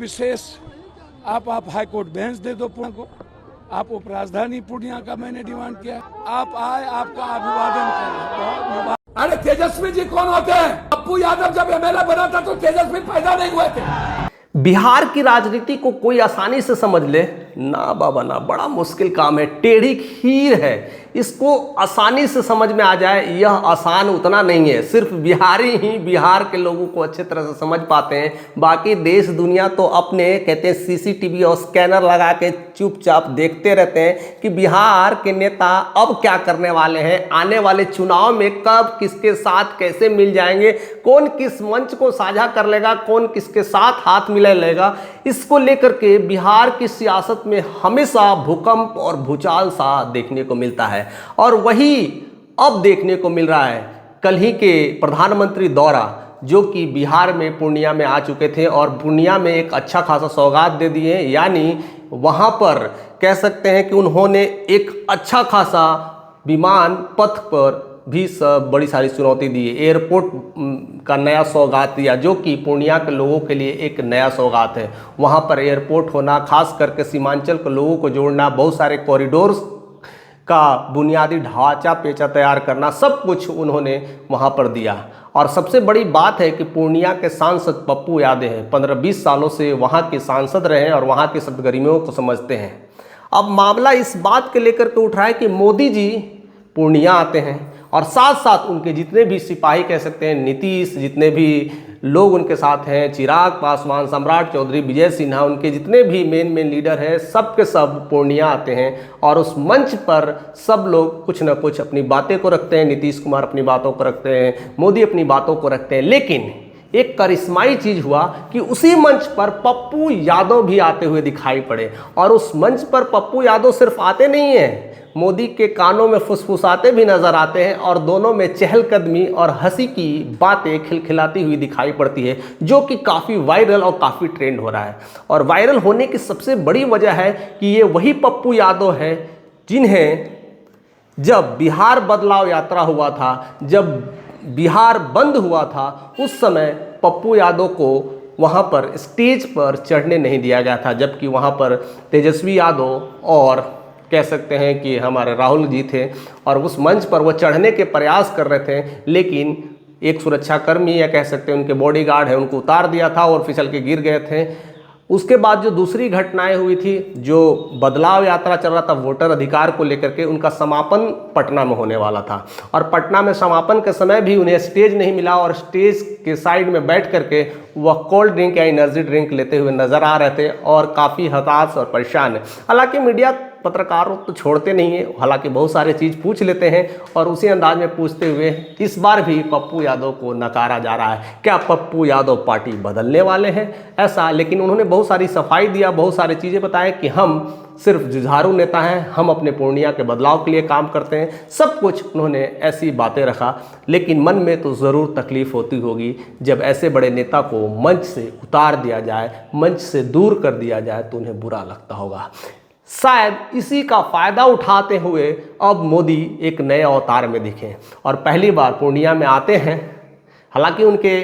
विशेष आप high court bench दे दो पूर्णिया को। आप उप राजधानी पूर्णिया का मैंने डिमांड किया, आप आए, आपका अभिवादन करें। अरे तेजस्वी जी कौन होते हैं? पप्पू यादव जब एमएलए बना था तो तेजस्वी पैदा नहीं हुए थे। बिहार की राजनीति को कोई आसानी से समझ ले ना बाबा ना, बड़ा मुश्किल काम है। टेढ़ी खीर है, इसको आसानी से समझ में आ जाए यह आसान उतना नहीं है। सिर्फ बिहारी ही बिहार के लोगों को अच्छे तरह से समझ पाते हैं, बाकी देश दुनिया तो अपने कहते हैं सीसीटीवी और स्कैनर लगा के चुपचाप देखते रहते हैं कि बिहार के नेता अब क्या करने वाले हैं, आने वाले चुनाव में कब किसके साथ कैसे मिल जाएंगे, कौन किस मंच को साझा कर लेगा, कौन किसके साथ हाथ मिला लेगा। इसको लेकर के बिहार की सियासत में हमेशा भूकंप और भूचाल सा देखने को मिलता है, और वही अब देखने को मिल रहा है। कल ही के प्रधानमंत्री दौरा जो कि बिहार में पूर्णिया में आ चुके थे और पूर्णिया में एक अच्छा खासा सौगात दे दिए, यानी वहाँ पर कह सकते हैं कि उन्होंने एक अच्छा खासा विमान पथ पर भी सब बड़ी सारी चुनौती दी। एयरपोर्ट का नया सौगात दिया जो कि पूर्णिया के लोगों के लिए एक नया सौगात है। वहाँ पर एयरपोर्ट होना, खास करके सीमांचल के लोगों को जोड़ना, बहुत सारे कॉरिडोर्स का बुनियादी ढांचा पेचा तैयार करना, सब कुछ उन्होंने वहाँ पर दिया। और सबसे बड़ी बात है कि पूर्णिया के सांसद पप्पू यादव हैं, 15-20 सालों से वहाँ के सांसद रहे हैं और वहाँ के सदगर्मियों को समझते हैं। अब मामला इस बात के लेकर के उठ रहा है कि मोदी जी पूर्णिया आते हैं और साथ साथ उनके जितने भी सिपाही कह सकते हैं, नीतीश, जितने भी लोग उनके साथ हैं, चिराग पासवान, सम्राट चौधरी, विजय सिन्हा, उनके जितने भी मेन लीडर हैं, सब के सब पूर्णिया आते हैं और उस मंच पर सब लोग कुछ ना कुछ अपनी बातें को रखते हैं। नीतीश कुमार अपनी बातों को रखते हैं, मोदी अपनी बातों को रखते हैं, लेकिन एक करिश्माई चीज हुआ कि उसी मंच पर पप्पू यादव भी आते हुए दिखाई पड़े। और उस मंच पर पप्पू यादव सिर्फ आते नहीं हैं, मोदी के कानों में फुसफुसाते भी नजर आते हैं और दोनों में चहलकदमी और हंसी की बातें खिलखिलाती हुई दिखाई पड़ती है, जो कि काफ़ी वायरल और काफ़ी ट्रेंड हो रहा है। और वायरल होने की सबसे बड़ी वजह है कि ये वही पप्पू यादव है जिन्हें जब बिहार बदलाव यात्रा हुआ था, जब बिहार बंद हुआ था, उस समय पप्पू यादव को वहाँ पर स्टेज पर चढ़ने नहीं दिया गया था, जबकि वहाँ पर तेजस्वी यादव और कह सकते हैं कि हमारे राहुल जी थे और उस मंच पर वो चढ़ने के प्रयास कर रहे थे, लेकिन एक सुरक्षाकर्मी या कह सकते हैं उनके बॉडीगार्ड है, उनको उतार दिया था और फिसल के गिर गए थे। उसके बाद जो दूसरी घटनाएं हुई थी, जो बदलाव यात्रा चल रहा था वोटर अधिकार को लेकर के, उनका समापन पटना में होने वाला था और पटना में समापन के समय भी उन्हें स्टेज नहीं मिला और स्टेज के साइड में बैठ करके वह कोल्ड ड्रिंक या एनर्जी ड्रिंक लेते हुए नजर आ रहे थे और काफ़ी हताश और परेशान है। हालांकि मीडिया पत्रकारों तो छोड़ते नहीं है, हालांकि बहुत सारे चीज़ पूछ लेते हैं और उसी अंदाज में पूछते हुए इस बार भी पप्पू यादव को नकारा जा रहा है। क्या पप्पू यादव पार्टी बदलने वाले हैं ऐसा? लेकिन उन्होंने बहुत सारी सफाई दिया, बहुत सारी चीज़ें बताएं कि हम सिर्फ जुझारू नेता हैं, हम अपने पूर्णिया के बदलाव के लिए काम करते हैं, सब कुछ उन्होंने ऐसी बातें रखा। लेकिन मन में तो ज़रूर तकलीफ़ होती होगी जब ऐसे बड़े नेता को मंच से उतार दिया जाए, मंच से दूर कर दिया जाए, तो उन्हें बुरा लगता होगा। शायद इसी का फ़ायदा उठाते हुए अब मोदी एक नए अवतार में दिखे और पहली बार पूर्णिया में आते हैं। हालांकि उनके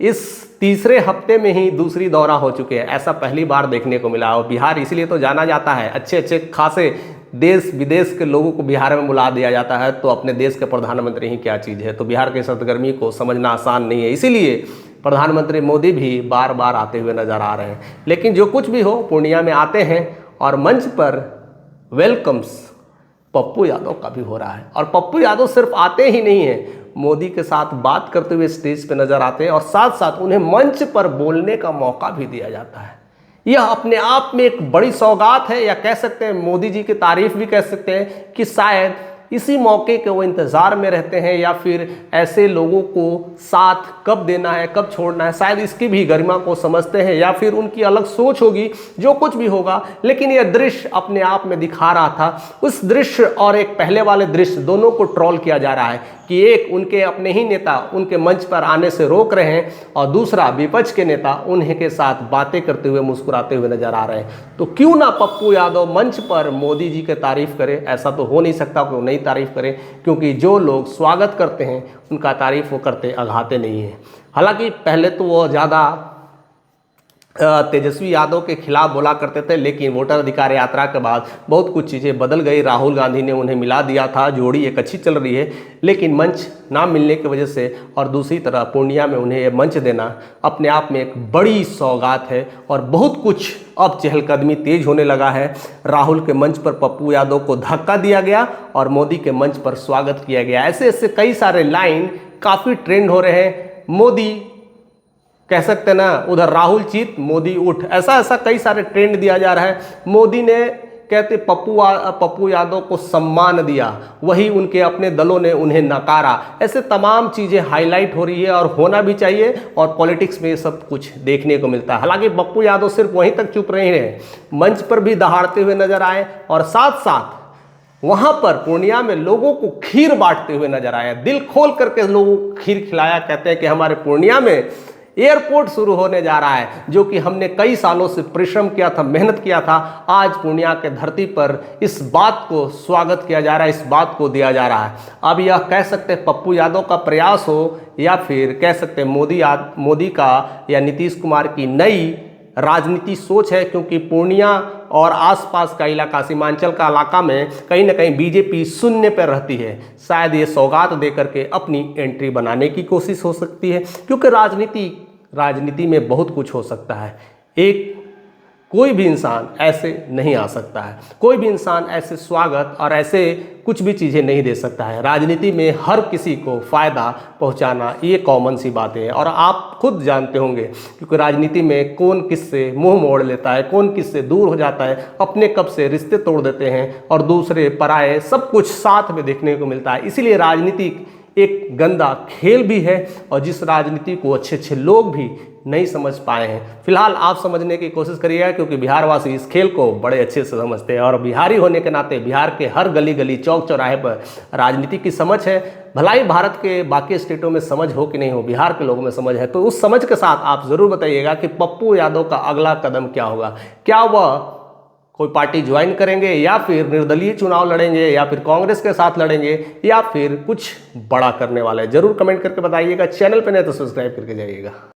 इस तीसरे हफ्ते में ही दूसरी दौरा हो चुके हैं, ऐसा पहली बार देखने को मिला। और बिहार इसलिए तो जाना जाता है, अच्छे अच्छे खासे देश विदेश के लोगों को बिहार में बुला दिया जाता है, तो अपने देश के प्रधानमंत्री ही क्या चीज़ है। तो बिहार के सरगर्मी को समझना आसान नहीं है, इसीलिए प्रधानमंत्री मोदी भी बार बार आते हुए नजर आ रहे हैं। लेकिन जो कुछ भी हो, पूर्णिया में आते हैं और मंच पर वेलकम्स पप्पू यादव का भी हो रहा है। और पप्पू यादव सिर्फ आते ही नहीं हैं, मोदी के साथ बात करते हुए स्टेज पे नजर आते हैं और साथ साथ उन्हें मंच पर बोलने का मौका भी दिया जाता है। यह अपने आप में एक बड़ी सौगात है, या कह सकते हैं मोदी जी की तारीफ भी कह सकते हैं कि शायद इसी मौके के वो इंतज़ार में रहते हैं, या फिर ऐसे लोगों को साथ कब देना है, कब छोड़ना है, शायद इसकी भी गरिमा को समझते हैं, या फिर उनकी अलग सोच होगी, जो कुछ भी होगा। लेकिन यह दृश्य अपने आप में दिखा रहा था, उस दृश्य और एक पहले वाले दृश्य दोनों को ट्रोल किया जा रहा है कि एक उनके अपने ही नेता उनके मंच पर आने से रोक रहे हैं और दूसरा विपक्ष के नेता उन्हीं के साथ बातें करते हुए मुस्कुराते हुए नजर आ रहे हैं। तो क्यों ना पप्पू यादव मंच पर मोदी जी की तारीफ करें? ऐसा तो हो नहीं सकता कि वो नहीं तारीफ करें, क्योंकि जो लोग स्वागत करते हैं उनका तारीफ वो करते अघाते नहीं हैं। हालांकि पहले तो वो ज़्यादा तेजस्वी यादव के खिलाफ बोला करते थे, लेकिन वोटर अधिकार यात्रा के बाद बहुत कुछ चीज़ें बदल गई। राहुल गांधी ने उन्हें मिला दिया था, जोड़ी एक अच्छी चल रही है, लेकिन मंच ना मिलने की वजह से और दूसरी तरफ पूर्णिया में उन्हें ये मंच देना अपने आप में एक बड़ी सौगात है और बहुत कुछ अब चहलकदमी तेज होने लगा है। राहुल के मंच पर पप्पू यादव को धक्का दिया गया और मोदी के मंच पर स्वागत किया गया। ऐसे ऐसे कई सारे लाइन काफ़ी ट्रेंड हो रहे हैं। मोदी कह सकते ना, उधर राहुल चित मोदी उठ, ऐसा ऐसा कई सारे ट्रेंड दिया जा रहा है। मोदी ने कहते पप्पू यादव को सम्मान दिया, वही उनके अपने दलों ने उन्हें नकारा। ऐसे तमाम चीज़ें हाईलाइट हो रही है और होना भी चाहिए, और पॉलिटिक्स में ये सब कुछ देखने को मिलता है। हालांकि पप्पू यादव सिर्फ वहीं तक चुप नहीं रहे, मंच पर भी दहाड़ते हुए नजर आए और साथ साथ वहां पर पूर्णिया में लोगों को खीर बांटते हुए नजर आए। दिल खोल करके लोगों को खीर खिलाया। कहते हैं कि हमारे पूर्णिया में एयरपोर्ट शुरू होने जा रहा है, जो कि हमने कई सालों से परिश्रम किया था, मेहनत किया था। आज पूर्णिया के धरती पर इस बात को स्वागत किया जा रहा है, इस बात को दिया जा रहा है। अब यह कह सकते हैं पप्पू यादव का प्रयास हो या फिर कह सकते हैं मोदी का या नीतीश कुमार की नई राजनीति सोच है, क्योंकि पूर्णिया और आसपास का इलाका, सीमांचल का इलाका में कहीं ना कहीं बीजेपी शून्य पर रहती है। शायद ये सौगात देकर के अपनी एंट्री बनाने की कोशिश हो सकती है, क्योंकि राजनीति में बहुत कुछ हो सकता है। कोई भी इंसान ऐसे नहीं आ सकता है, कोई भी इंसान ऐसे स्वागत और ऐसे कुछ भी चीज़ें नहीं दे सकता है। राजनीति में हर किसी को फ़ायदा पहुंचाना ये कॉमन सी बातें हैं, और आप खुद जानते होंगे, क्योंकि राजनीति में कौन किससे मुंह मोड़ लेता है, कौन किससे दूर हो जाता है, अपने कब से रिश्ते तोड़ देते हैं और दूसरे पराये, सब कुछ साथ में देखने को मिलता है। इसीलिए राजनीति एक गंदा खेल भी है, और जिस राजनीति को अच्छे अच्छे लोग भी नहीं समझ पाए हैं। फिलहाल आप समझने की कोशिश करिएगा, क्योंकि बिहारवासी इस खेल को बड़े अच्छे से समझते हैं, और बिहारी होने के नाते बिहार के हर गली गली चौक चौराहे पर राजनीति की समझ है। भलाई भारत के बाकी स्टेटों में समझ हो कि नहीं हो, बिहार के लोगों में समझ है। तो उस समझ के साथ आप ज़रूर बताइएगा कि पप्पू यादव का अगला कदम क्या होगा। क्या वह कोई पार्टी ज्वाइन करेंगे, या फिर निर्दलीय चुनाव लड़ेंगे, या फिर कांग्रेस के साथ लड़ेंगे, या फिर कुछ बड़ा करने वाले हैं। जरूर कमेंट करके बताइएगा। चैनल पर नहीं तो सब्सक्राइब करके जाइएगा।